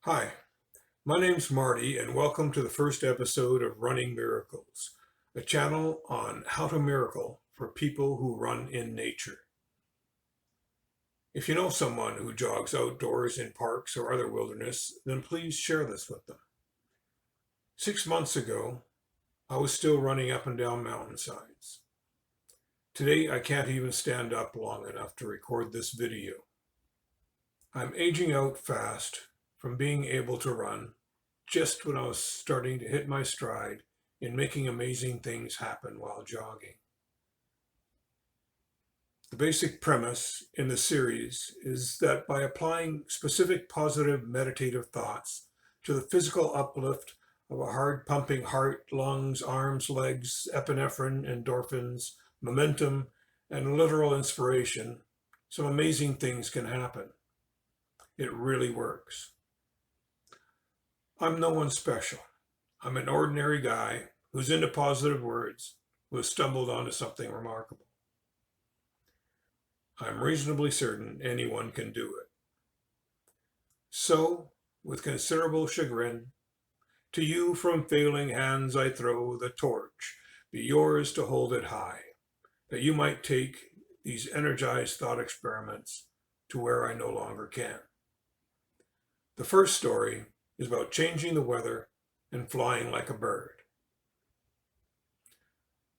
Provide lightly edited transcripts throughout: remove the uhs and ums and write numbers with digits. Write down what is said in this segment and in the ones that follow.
Hi, my name's Marty, and welcome to the first episode of Running Miracles, a channel on how to miracle for people who run in nature. If you know someone who jogs outdoors in parks or other wilderness, then please share this with them. 6 months ago, I was still running up and down mountainsides. Today, I can't even stand up long enough to record this video. I'm aging out fast from being able to run just when I was starting to hit my stride in making amazing things happen while jogging. The basic premise in the series is that by applying specific positive meditative thoughts to the physical uplift of a hard pumping heart, lungs, arms, legs, epinephrine, endorphins, momentum, and literal inspiration, some amazing things can happen. It really works. I'm no one special. I'm an ordinary guy who's into positive words, who has stumbled onto something remarkable. I'm reasonably certain anyone can do it. So, with considerable chagrin, to you from failing hands I throw the torch, be yours to hold it high, that you might take these energized thought experiments to where I no longer can. The first story is about changing the weather and flying like a bird.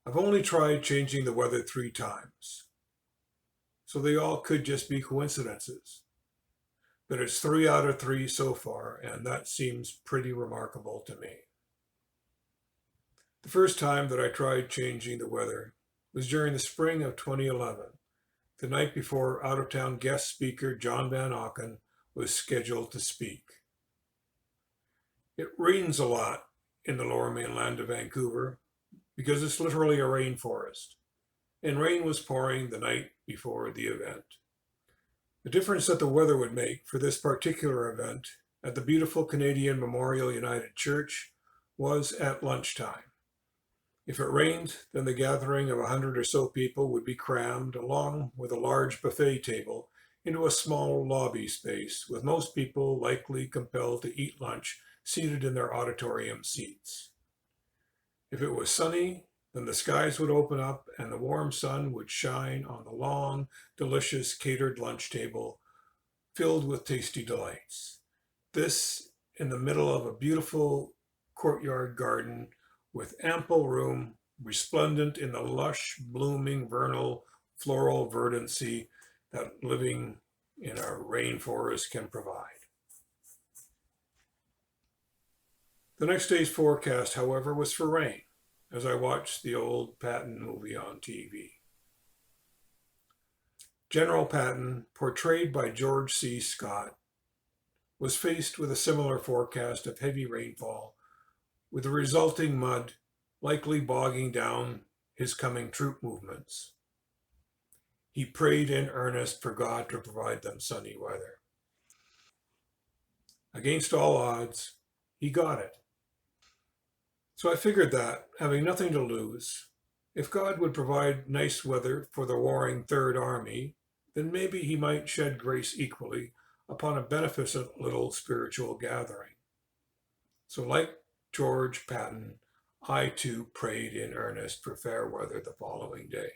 I've only tried changing the weather 3 times, so they all could just be coincidences. But it's 3 out of 3 so far, and that seems pretty remarkable to me. The first time that I tried changing the weather was during the spring of 2011, the night before out-of-town guest speaker John Van Auken was scheduled to speak. It rains a lot in the lower mainland of Vancouver because it's literally a rainforest, and rain was pouring the night before the event. The difference that the weather would make for this particular event at the beautiful Canadian Memorial United Church was at lunchtime. If it rained, then the gathering of 100 or so people would be crammed along with a large buffet table into a small lobby space, with most people likely compelled to eat lunch seated in their auditorium seats. If it was sunny, then the skies would open up and the warm sun would shine on the long, delicious catered lunch table filled with tasty delights. This in the middle of a beautiful courtyard garden with ample room, resplendent in the lush, blooming, vernal, floral verdancy that living in a rainforest can provide. The next day's forecast, however, was for rain, as I watched the old Patton movie on TV. General Patton, portrayed by George C. Scott, was faced with a similar forecast of heavy rainfall, with the resulting mud likely bogging down his coming troop movements. He prayed in earnest for God to provide them sunny weather. Against all odds, he got it. So I figured that, having nothing to lose, if God would provide nice weather for the warring Third Army, then maybe he might shed grace equally upon a beneficent little spiritual gathering. So like George Patton, I too prayed in earnest for fair weather the following day.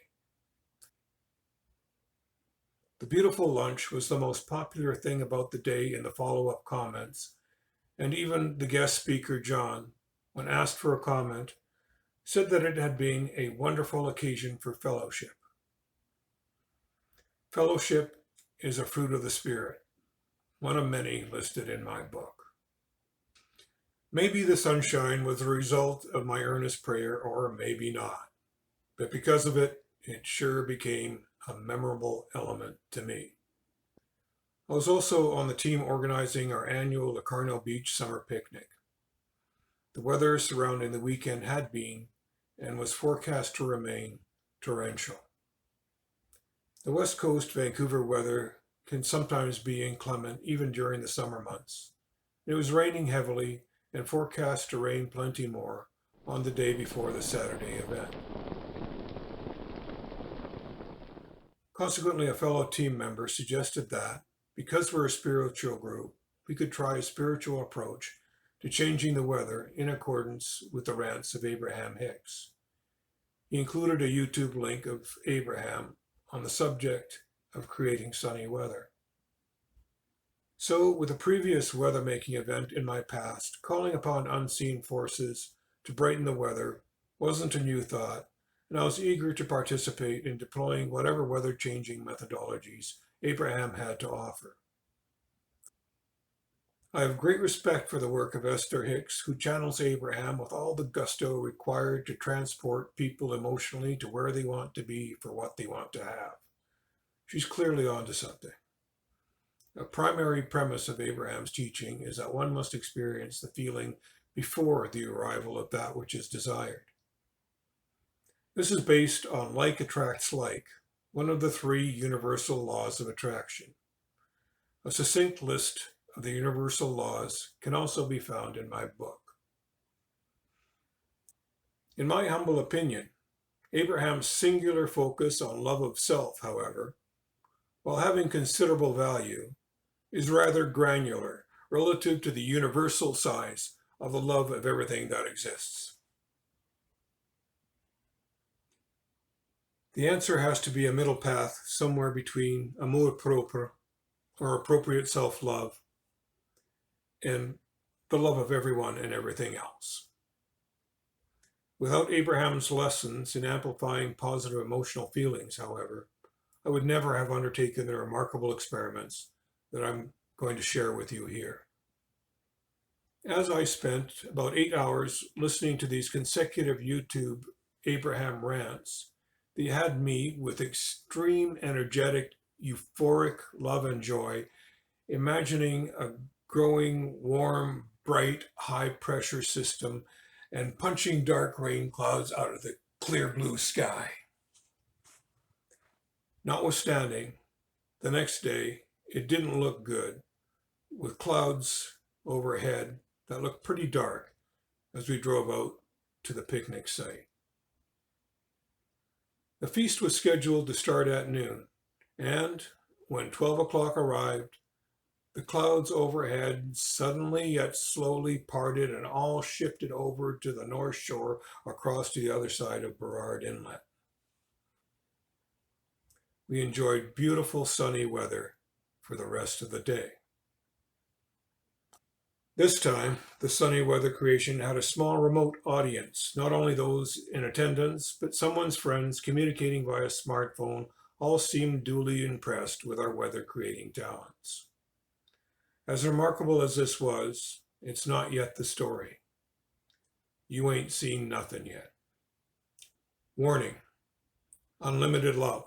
The beautiful lunch was the most popular thing about the day in the follow-up comments, and even the guest speaker, John, when asked for a comment, said that it had been a wonderful occasion for fellowship. Fellowship is a fruit of the Spirit, one of many listed in my book. Maybe the sunshine was the result of my earnest prayer, or maybe not, but because of it, it sure became a memorable element to me. I was also on the team organizing our annual Locarno Beach summer picnic. The weather surrounding the weekend had been, and was forecast to remain, torrential. The West Coast Vancouver weather can sometimes be inclement even during the summer months. It was raining heavily and forecast to rain plenty more on the day before the Saturday event. Consequently, a fellow team member suggested that, because we're a spiritual group, we could try a spiritual approach to changing the weather in accordance with the rants of Abraham Hicks. He included a YouTube link of Abraham on the subject of creating sunny weather. So, with a previous weather-making event in my past, calling upon unseen forces to brighten the weather wasn't a new thought, and I was eager to participate in deploying whatever weather-changing methodologies Abraham had to offer. I have great respect for the work of Esther Hicks, who channels Abraham with all the gusto required to transport people emotionally to where they want to be for what they want to have. She's clearly onto something. A primary premise of Abraham's teaching is that one must experience the feeling before the arrival of that which is desired. This is based on like attracts like, one of the three universal laws of attraction. A succinct list of the universal laws can also be found in my book. In my humble opinion, Abraham's singular focus on love of self, however, while having considerable value, is rather granular relative to the universal size of the love of everything that exists. The answer has to be a middle path somewhere between amour propre, or appropriate self-love, and the love of everyone and everything else. Without Abraham's lessons in amplifying positive emotional feelings, however, I would never have undertaken the remarkable experiments that I'm going to share with you here. As I spent about 8 hours listening to these consecutive YouTube Abraham rants, they had me with extreme energetic, euphoric love and joy, imagining a growing, warm, bright, high-pressure system and punching dark rain clouds out of the clear blue sky. Notwithstanding, the next day, it didn't look good, with clouds overhead that looked pretty dark as we drove out to the picnic site. The feast was scheduled to start at noon, and when 12 o'clock arrived, the clouds overhead suddenly yet slowly parted and all shifted over to the north shore across to the other side of Burrard Inlet. We enjoyed beautiful sunny weather for the rest of the day. This time, the sunny weather creation had a small remote audience, not only those in attendance, but someone's friends communicating via smartphone all seemed duly impressed with our weather creating talents. As remarkable as this was, it's not yet the story. You ain't seen nothing yet. Warning: unlimited love.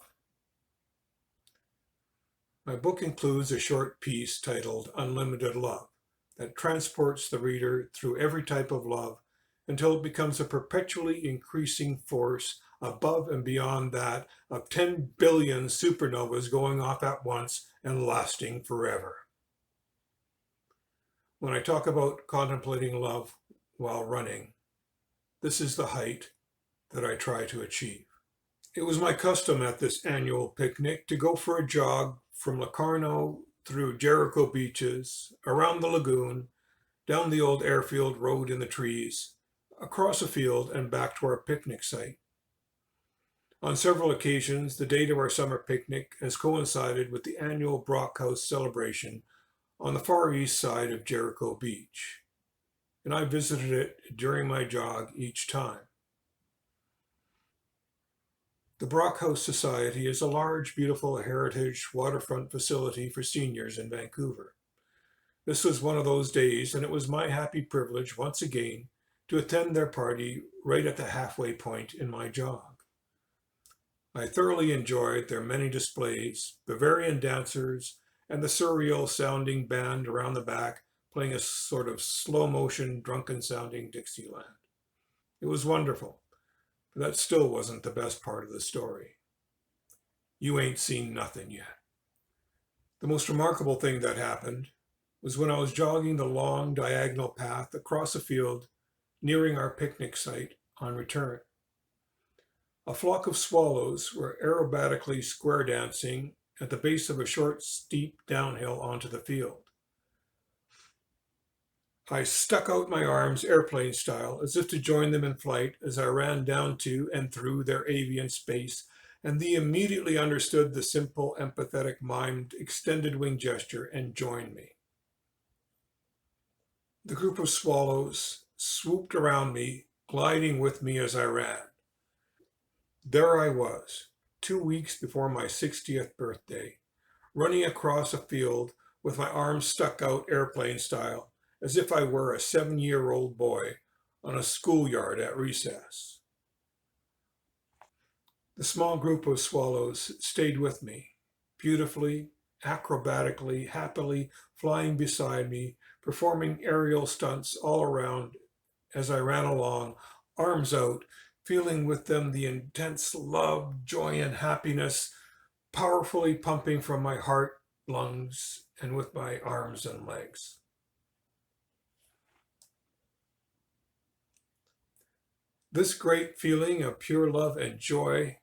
My book includes a short piece titled Unlimited Love that transports the reader through every type of love until it becomes a perpetually increasing force above and beyond that of 10 billion supernovas going off at once and lasting forever. When I talk about contemplating love while running, this is the height that I try to achieve. It was my custom at this annual picnic to go for a jog from Locarno through Jericho beaches, around the lagoon, down the old airfield road in the trees, across a field and back to our picnic site. On several occasions, the date of our summer picnic has coincided with the annual Brockhouse celebration on the far east side of Jericho Beach, and I visited it during my jog each time. The Brockhouse Society is a large, beautiful heritage waterfront facility for seniors in Vancouver. This was one of those days, and it was my happy privilege once again to attend their party right at the halfway point in my jog. I thoroughly enjoyed their many displays, Bavarian dancers, and the surreal sounding band around the back playing a sort of slow motion, drunken sounding Dixieland. It was wonderful, but that still wasn't the best part of the story. You ain't seen nothing yet. The most remarkable thing that happened was when I was jogging the long diagonal path across a field nearing our picnic site on return. A flock of swallows were aerobatically square dancing at the base of a short, steep downhill onto the field. I stuck out my arms airplane style as if to join them in flight as I ran down to and through their avian space, and they immediately understood the simple, empathetic, mimed, extended wing gesture and joined me. The group of swallows swooped around me, gliding with me as I ran. There I was, 2 weeks before my 60th birthday, running across a field with my arms stuck out airplane style, as if I were a 7-year-old boy on a schoolyard at recess. The small group of swallows stayed with me, beautifully, acrobatically, happily flying beside me, performing aerial stunts all around as I ran along, arms out, feeling with them the intense love, joy, and happiness powerfully pumping from my heart, lungs, and with my arms and legs. This great feeling of pure love and joy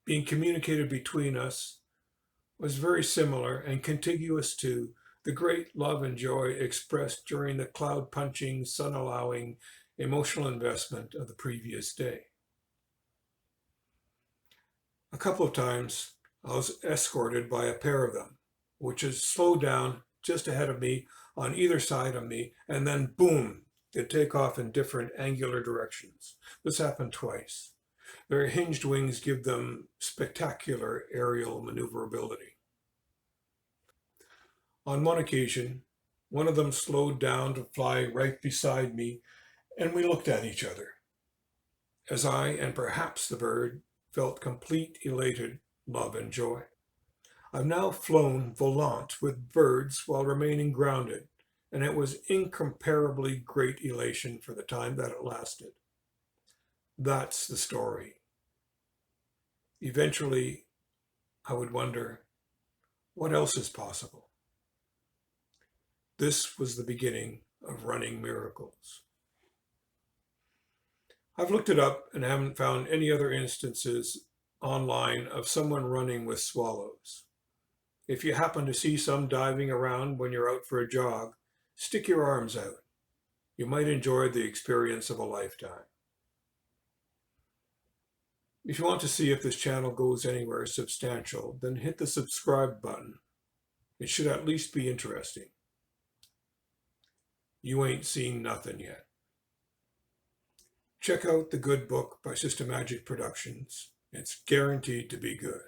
being communicated between us was very similar and contiguous to the great love and joy expressed during the cloud-punching, sun-allowing emotional investment of the previous day. A couple of times, I was escorted by a pair of them, which is slowed down just ahead of me on either side of me, and then boom, they take off in different angular directions. This happened twice. Their hinged wings give them spectacular aerial maneuverability. On one occasion, one of them slowed down to fly right beside me, and we looked at each other, as I, and perhaps the bird, felt complete elated love and joy. I've now flown volant with birds while remaining grounded, and it was incomparably great elation for the time that it lasted. That's the story. Eventually, I would wonder, what else is possible? This was the beginning of running miracles. I've looked it up and haven't found any other instances online of someone running with swallows. If you happen to see some diving around when you're out for a jog, stick your arms out. You might enjoy the experience of a lifetime. If you want to see if this channel goes anywhere substantial, then hit the subscribe button. It should at least be interesting. You ain't seen nothing yet. Check out The Good Book by Systemagic Productions. It's guaranteed to be good.